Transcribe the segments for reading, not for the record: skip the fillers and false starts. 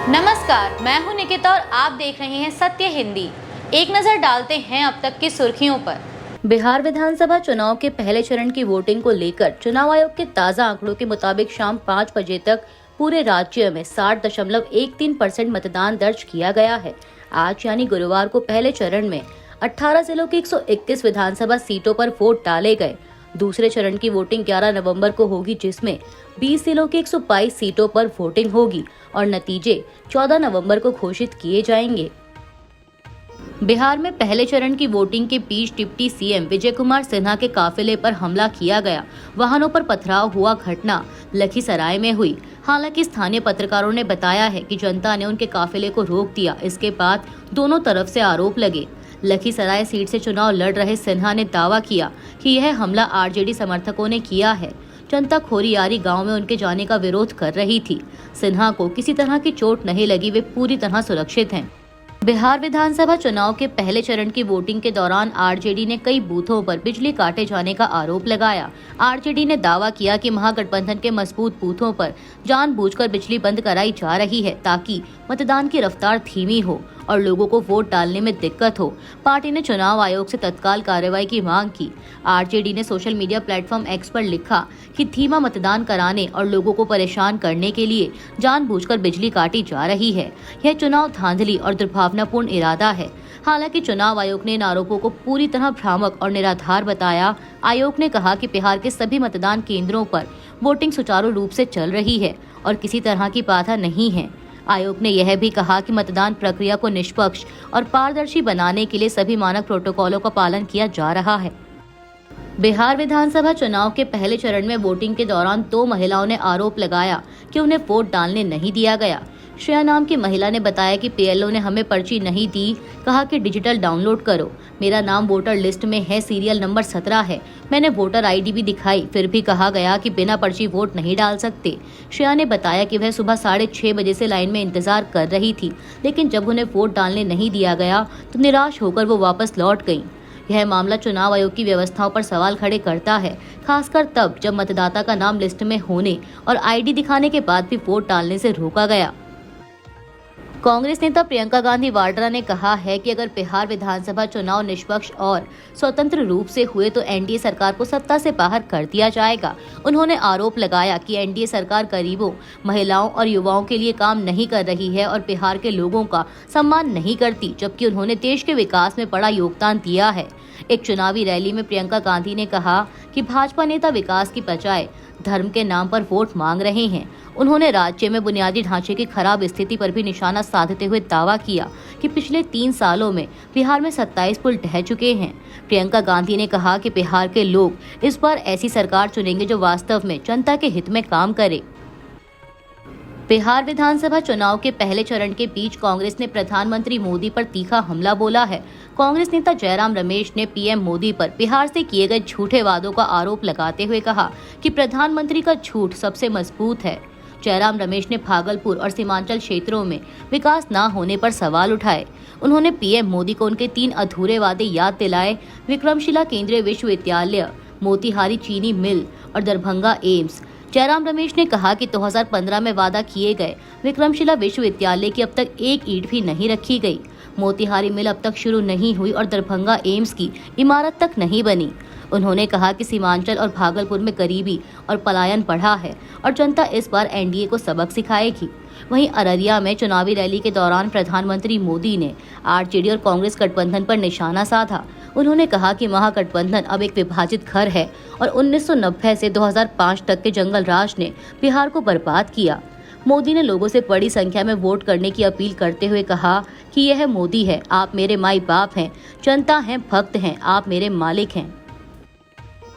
नमस्कार, मैं हूं निकिता और आप देख रहे हैं सत्य हिंदी। एक नजर डालते हैं अब तक की सुर्खियों पर। बिहार विधानसभा चुनाव के पहले चरण की वोटिंग को लेकर चुनाव आयोग के ताज़ा आंकड़ों के मुताबिक शाम 5 बजे तक पूरे राज्य में 60.13% मतदान दर्ज किया गया है। आज यानी गुरुवार को पहले चरण में 18 जिलों की 121 विधानसभा सीटों पर वोट डाले गए। दूसरे चरण की वोटिंग 11 नवंबर को होगी, जिसमें 20 जिलों की 122 सीटों पर वोटिंग होगी और नतीजे 14 नवंबर को घोषित किए जाएंगे। बिहार में पहले चरण की वोटिंग के बीच डिप्टी सीएम विजय कुमार सिन्हा के काफिले पर हमला किया गया। वाहनों पर पथराव हुआ घटना लखीसराय में हुई। हालांकि स्थानीय पत्रकारों ने बताया है कि जनता ने उनके काफिले को रोक दिया। इसके बाद दोनों तरफ से आरोप लगे। लखीसराय सीट से चुनाव लड़ रहे सिन्हा ने दावा किया कि यह हमला आरजेडी समर्थकों ने किया है। जनता खोरियारी गांव में उनके जाने का विरोध कर रही थी। सिन्हा को किसी तरह की चोट नहीं लगी, वे पूरी तरह सुरक्षित हैं। बिहार विधानसभा चुनाव के पहले चरण की वोटिंग के दौरान आरजेडी ने कई बूथों पर बिजली काटे जाने का आरोप लगाया। आरजेडी ने दावा किया कि महागठबंधन के मजबूत बूथों पर जानबूझकर बिजली बंद कराई जा रही है ताकि मतदान की रफ्तार धीमी हो और लोगों को वोट डालने में दिक्कत हो। पार्टी ने चुनाव आयोग से तत्काल कार्रवाई की मांग की। आरजेडी ने सोशल मीडिया प्लेटफॉर्म एक्स पर लिखा कि धीमा मतदान कराने और लोगों को परेशान करने के लिए जानबूझकर बिजली काटी जा रही है। यह चुनाव धांधली और दुर्भावनापूर्ण इरादा है। हालांकि चुनाव आयोग ने इन आरोपों को पूरी तरह भ्रामक और निराधार बताया। आयोग ने कहा कि बिहार के सभी मतदान केंद्रों पर वोटिंग सुचारू रूप से चल रही है और किसी तरह की बाधा नहीं है। आयोग ने यह भी कहा कि मतदान प्रक्रिया को निष्पक्ष और पारदर्शी बनाने के लिए सभी मानक प्रोटोकॉलों का पालन किया जा रहा है। बिहार विधानसभा चुनाव के पहले चरण में वोटिंग के दौरान 2 महिलाओं ने आरोप लगाया कि उन्हें वोट डालने नहीं दिया गया। श्रेया नाम की महिला ने बताया कि पीएलओ ने हमें पर्ची नहीं दी, कहा कि डिजिटल डाउनलोड करो। मेरा नाम वोटर लिस्ट में है, सीरियल नंबर 17 है। मैंने वोटर आईडी भी दिखाई, फिर भी कहा गया कि बिना पर्ची वोट नहीं डाल सकते। श्रेया ने बताया कि वह सुबह 6:30 बजे से लाइन में इंतजार कर रही थी, लेकिन जब उन्हें वोट डालने नहीं दिया गया तो निराश होकर वो वापस लौट गयी। यह मामला चुनाव आयोग की व्यवस्थाओं पर सवाल खड़े करता है, खासकर तब जब मतदाता का नाम लिस्ट में होने और आईडी दिखाने के बाद भी वोट डालने से रोका गया। कांग्रेस नेता प्रियंका गांधी वाड्रा ने कहा है कि अगर बिहार विधानसभा चुनाव निष्पक्ष और स्वतंत्र रूप से हुए तो एनडीए सरकार को सत्ता से बाहर कर दिया जाएगा। उन्होंने आरोप लगाया कि एनडीए सरकार गरीबों, महिलाओं और युवाओं के लिए काम नहीं कर रही है और बिहार के लोगों का सम्मान नहीं करती, जबकि उन्होंने देश के विकास में बड़ा योगदान दिया है। एक चुनावी रैली में प्रियंका गांधी ने कहा कि भाजपा नेता विकास की बजाय धर्म के नाम पर वोट मांग रहे हैं। उन्होंने राज्य में बुनियादी ढांचे की खराब स्थिति पर भी निशाना साधते हुए दावा किया कि पिछले 3 सालों में बिहार में 27 पुल ढह चुके हैं। प्रियंका गांधी ने कहा कि बिहार के लोग इस बार ऐसी सरकार चुनेंगे जो वास्तव में जनता के हित में काम करे। बिहार विधानसभा चुनाव के पहले चरण के बीच कांग्रेस ने प्रधानमंत्री मोदी पर तीखा हमला बोला है। कांग्रेस नेता जयराम रमेश ने पीएम मोदी पर बिहार से किए गए झूठे वादों का आरोप लगाते हुए कहा कि प्रधानमंत्री का झूठ सबसे मजबूत है। जयराम रमेश ने भागलपुर और सीमांचल क्षेत्रों में विकास न होने पर सवाल उठाए। उन्होंने पीएम मोदी को उनके 3 अधूरे वादे याद दिलाए। विक्रमशिला केंद्रीय विश्वविद्यालय, मोतिहारी चीनी मिल और दरभंगा एम्स। जयराम रमेश ने कहा कि 2015 में वादा किए गए विक्रमशिला विश्वविद्यालय की अब तक एक ईंट भी नहीं रखी गई। मोतिहारी मिल अब तक शुरू नहीं हुई और दरभंगा एम्स की इमारत तक नहीं बनी। उन्होंने कहा कि सीमांचल और भागलपुर में गरीबी और पलायन बढ़ा है और जनता इस बार एनडीए को सबक सिखाएगी। वहीं अररिया में चुनावी रैली के दौरान प्रधानमंत्री मोदी ने आरजेडी और कांग्रेस गठबंधन पर निशाना साधा। उन्होंने कहा कि महागठबंधन अब एक विभाजित घर है और 1990 से 2005 तक के जंगल राज ने बिहार को बर्बाद किया। मोदी ने लोगों से बड़ी संख्या में वोट करने की अपील करते हुए कहा कि यह मोदी है, आप मेरे माई बाप हैं, जनता है, भक्त हैं, आप मेरे मालिक हैं।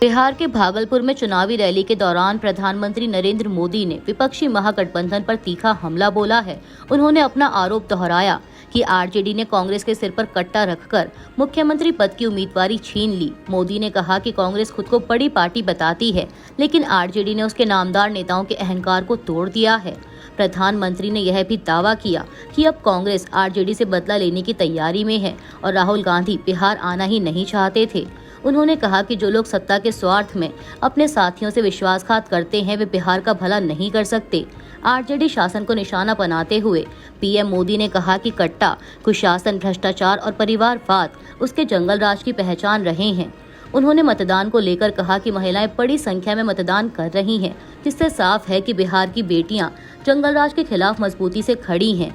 बिहार के भागलपुर में चुनावी रैली के दौरान प्रधानमंत्री नरेंद्र मोदी ने विपक्षी महागठबंधन पर तीखा हमला बोला है। उन्होंने अपना आरोप दोहराया कि आरजेडी ने कांग्रेस के सिर पर कट्टा रखकर मुख्यमंत्री पद की उम्मीदवारी छीन ली। मोदी ने कहा कि कांग्रेस खुद को बड़ी पार्टी बताती है, लेकिन आरजेडी ने उसके नामदार नेताओं के अहंकार को तोड़ दिया है। प्रधानमंत्री ने यह भी दावा किया कि अब कांग्रेस आरजेडी से बदला लेने की तैयारी में है और राहुल गांधी बिहार आना ही नहीं चाहते थे। उन्होंने कहा कि जो लोग सत्ता के स्वार्थ में अपने साथियों से विश्वासघात करते हैं वे बिहार का भला नहीं कर सकते। आरजेडी शासन को निशाना बनाते हुए पीएम मोदी ने कहा कि कट्टा, कुशासन, भ्रष्टाचार और परिवारवाद उसके जंगल राज की पहचान रहे हैं। उन्होंने मतदान को लेकर कहा कि महिलाएं बड़ी संख्या में मतदान कर रही हैं, जिससे साफ है कि बिहार की बेटियां जंगल राज के खिलाफ मजबूती से खड़ी हैं।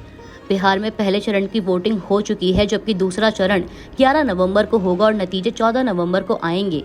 बिहार में पहले चरण की वोटिंग हो चुकी है, जबकि दूसरा चरण 11 नवंबर को होगा और नतीजे 14 नवंबर को आएंगे।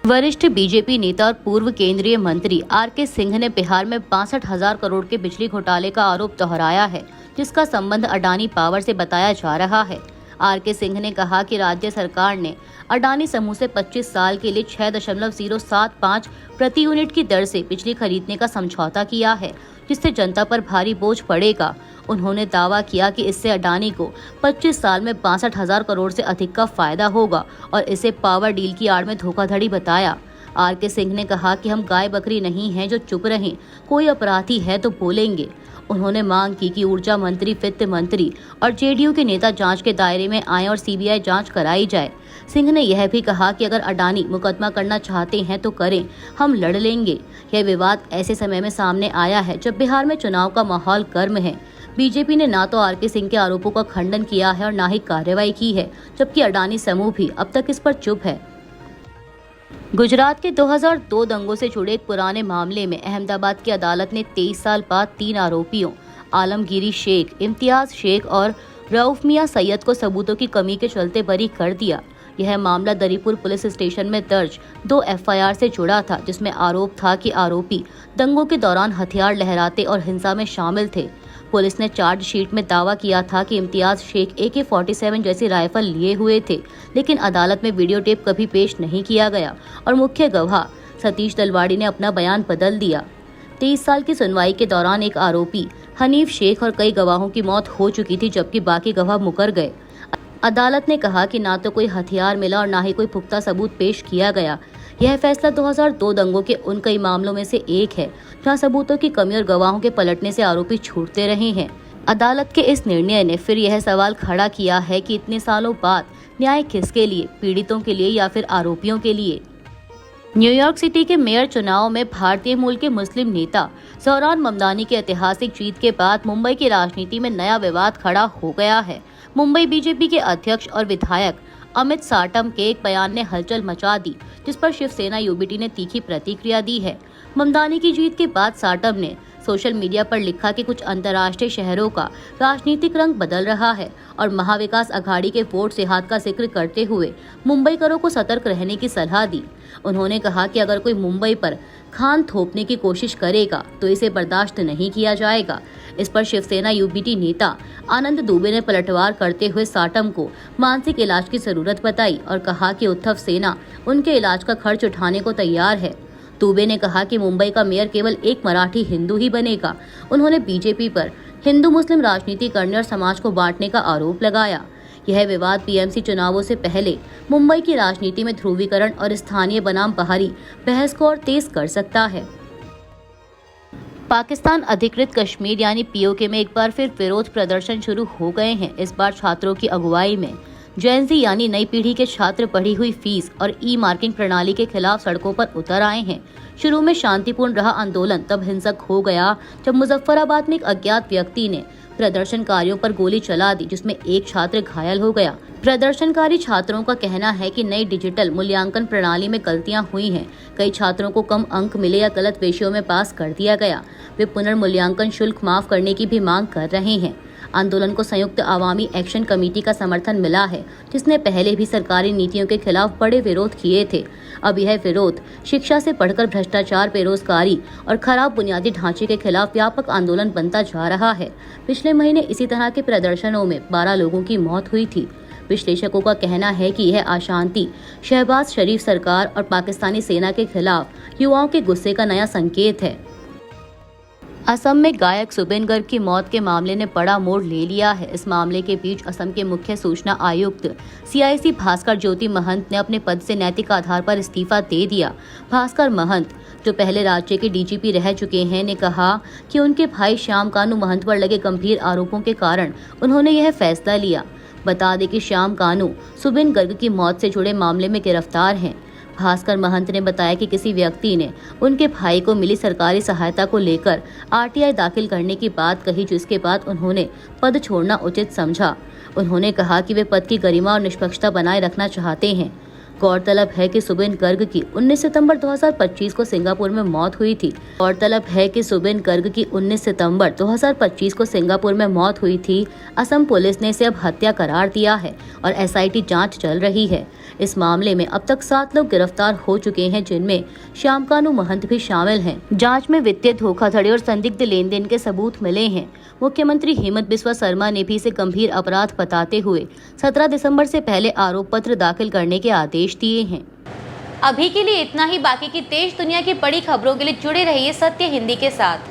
वरिष्ठ बीजेपी नेता और पूर्व केंद्रीय मंत्री आरके सिंह ने बिहार में 62,000 करोड़ के बिजली घोटाले का आरोप दोहराया है, जिसका संबंध अडानी पावर से बताया जा रहा है। आरके सिंह ने कहा कि राज्य सरकार ने अडानी समूह से 25 साल के लिए 6.075 प्रति यूनिट की दर से बिजली खरीदने का समझौता किया है, जिससे जनता पर भारी बोझ पड़ेगा। उन्होंने दावा किया कि इससे अडानी को 25 साल में 62,000 करोड़ से अधिक का फायदा होगा और इसे पावर डील की आड़ में धोखाधड़ी बताया। आरके सिंह ने कहा कि हम गाय बकरी नहीं हैं जो चुप रहें, कोई अपराधी है तो बोलेंगे। उन्होंने मांग की कि ऊर्जा मंत्री, वित्त मंत्री और जेडीयू के नेता जांच के दायरे में आए और सीबीआई जांच कराई जाए। सिंह ने यह भी कहा कि अगर अडानी मुकदमा करना चाहते हैं तो करें, हम लड़ लेंगे। यह विवाद ऐसे समय में सामने आया है जब बिहार में चुनाव का माहौल गर्म है। बीजेपी ने ना तो आरके सिंह के आरोपों का खंडन किया है और ना ही कार्रवाई की है, जबकि अडानी समूह भी अब तक इस पर चुप है। गुजरात के 2002 दंगों से जुड़े एक पुराने मामले में अहमदाबाद की अदालत ने 23 साल बाद 3 आरोपियों आलमगीरी शेख, इम्तियाज शेख और रऊफ मियां सैयद को सबूतों की कमी के चलते बरी कर दिया। यह मामला दरीपुर पुलिस स्टेशन में दर्ज 2 एफआईआर से जुड़ा था, जिसमें आरोप था कि आरोपी दंगों के दौरान हथियार लहराते और हिंसा में शामिल थे। पुलिस ने चार्जशीट में दावा किया था कि इम्तियाज शेख AK-47 जैसी राइफल लिए हुए थे, लेकिन अदालत में वीडियो टेप कभी पेश नहीं किया गया और मुख्य गवाह सतीश दलवाड़ी ने अपना बयान बदल दिया। 23 साल की सुनवाई के दौरान एक आरोपी हनीफ शेख और कई गवाहों की मौत हो चुकी थी, जबकि बाकी गवाह मुकर गए। अदालत ने कहा कि ना तो कोई हथियार मिला और ना ही कोई पुख्ता सबूत पेश किया गया। यह फैसला 2002 दंगों के उन कई मामलों में से एक है जहां सबूतों की कमी और गवाहों के पलटने से आरोपी छूटते रहे हैं। अदालत के इस निर्णय ने फिर यह सवाल खड़ा किया है कि इतने सालों बाद न्याय किसके लिए, पीड़ितों के लिए या फिर आरोपियों के लिए। न्यूयॉर्क सिटी के मेयर चुनाव में भारतीय मूल के मुस्लिम नेता ज़ोहरान ममदानी की ऐतिहासिक जीत के बाद मुंबई की राजनीति में नया विवाद खड़ा हो गया है। मुंबई बीजेपी के अध्यक्ष और विधायक अमित साटम के एक बयान ने हलचल मचा दी, जिस पर शिवसेना यूबीटी ने तीखी प्रतिक्रिया दी है। ममदानी की जीत के बाद साटम ने सोशल मीडिया पर लिखा कि कुछ अंतर्राष्ट्रीय शहरों का राजनीतिक रंग बदल रहा है और महाविकास अघाड़ी के वोट से हाथ का जिक्र करते हुए मुंबईकरों को सतर्क रहने की सलाह दी। उन्होंने कहा कि अगर कोई मुंबई पर खान थोपने की कोशिश करेगा तो इसे बर्दाश्त नहीं किया जाएगा। इस पर शिवसेना यूबीटी नेता आनंद दुबे ने पलटवार करते हुए साटम को मानसिक इलाज की जरूरत बताई और कहा कि उद्धव सेना उनके इलाज का खर्च उठाने को तैयार है। दुबे ने कहा कि मुंबई का मेयर केवल एक मराठी हिंदू ही बनेगा। उन्होंने बीजेपी पर हिंदू मुस्लिम राजनीति करने और समाज को बांटने का आरोप लगाया। यह विवाद पीएमसी चुनावों से पहले मुंबई की राजनीति में ध्रुवीकरण और स्थानीय बनाम बाहरी बहस को और तेज कर सकता है। पाकिस्तान अधिकृत कश्मीर यानी पीओके में एक बार फिर विरोध प्रदर्शन शुरू हो गए हैं। इस बार छात्रों की अगुवाई में जेनजी यानी नई पीढ़ी के छात्र बढ़ी हुई फीस और ई-मार्किंग प्रणाली के खिलाफ सड़कों पर उतर आए हैं। शुरू में शांतिपूर्ण रहा आंदोलन तब हिंसक हो गया जब मुजफ्फराबाद में एक अज्ञात व्यक्ति ने प्रदर्शनकारियों पर गोली चला दी, जिसमें एक छात्र घायल हो गया। प्रदर्शनकारी छात्रों का कहना है कि नई डिजिटल मूल्यांकन प्रणाली में गलतियां हुई हैं। कई छात्रों को कम अंक मिले या गलत विषयों में पास कर दिया गया। वे पुनर्मूल्यांकन शुल्क माफ करने की भी मांग कर रहे हैं। आंदोलन को संयुक्त अवामी एक्शन कमेटी का समर्थन मिला है, जिसने पहले भी सरकारी नीतियों के खिलाफ बड़े विरोध किए थे। अब यह विरोध शिक्षा से पढ़कर भ्रष्टाचार, बेरोजगारी और खराब बुनियादी ढांचे के खिलाफ व्यापक आंदोलन बनता जा रहा है। पिछले महीने इसी तरह के प्रदर्शनों में 12 लोगों की मौत हुई थी। विश्लेषकों का कहना है कि यह अशांति शहबाज शरीफ सरकार और पाकिस्तानी सेना के खिलाफ युवाओं के गुस्से का नया संकेत है। असम में गायक जुबिन गर्ग की मौत के मामले ने बड़ा मोड़ ले लिया है। इस मामले के बीच असम के मुख्य सूचना आयुक्त CIC भास्कर ज्योति महंत ने अपने पद से नैतिक आधार पर इस्तीफा दे दिया। भास्कर महंत, जो पहले राज्य के DGP रह चुके हैं, ने कहा कि उनके भाई श्याम कानू महंत पर लगे गंभीर आरोपों के कारण उन्होंने यह फैसला लिया। बता दें कि श्याम कानू जुबिन गर्ग की मौत से जुड़े मामले में गिरफ्तार हैं। भास्कर महंत ने बताया कि किसी व्यक्ति ने उनके भाई को मिली सरकारी सहायता को लेकर आरटीआई दाखिल करने की बात कही, जिसके बाद उन्होंने पद छोड़ना उचित समझा। उन्होंने कहा कि वे पद की गरिमा और निष्पक्षता बनाए रखना चाहते हैं। गौरतलब है कि सुबिन गर्ग की 19 सितंबर 2025 को सिंगापुर में मौत हुई थी। असम पुलिस ने इसे अब हत्या करार दिया है और एसआईटी जांच चल रही है। इस मामले में अब तक 7 लोग गिरफ्तार हो चुके हैं, जिनमें श्यामकानु महंत भी शामिल हैं। जांच में वित्तीय धोखाधड़ी और संदिग्ध लेन देन के सबूत मिले हैं। मुख्यमंत्री हेमंत बिस्वा शर्मा ने भी इसे गंभीर अपराध बताते हुए 17 दिसंबर से पहले आरोप पत्र दाखिल करने के आदेश दिए हैं। अभी के लिए इतना ही। बाकी की देश दुनिया की बड़ी खबरों के लिए जुड़े रहिए सत्य हिंदी के साथ।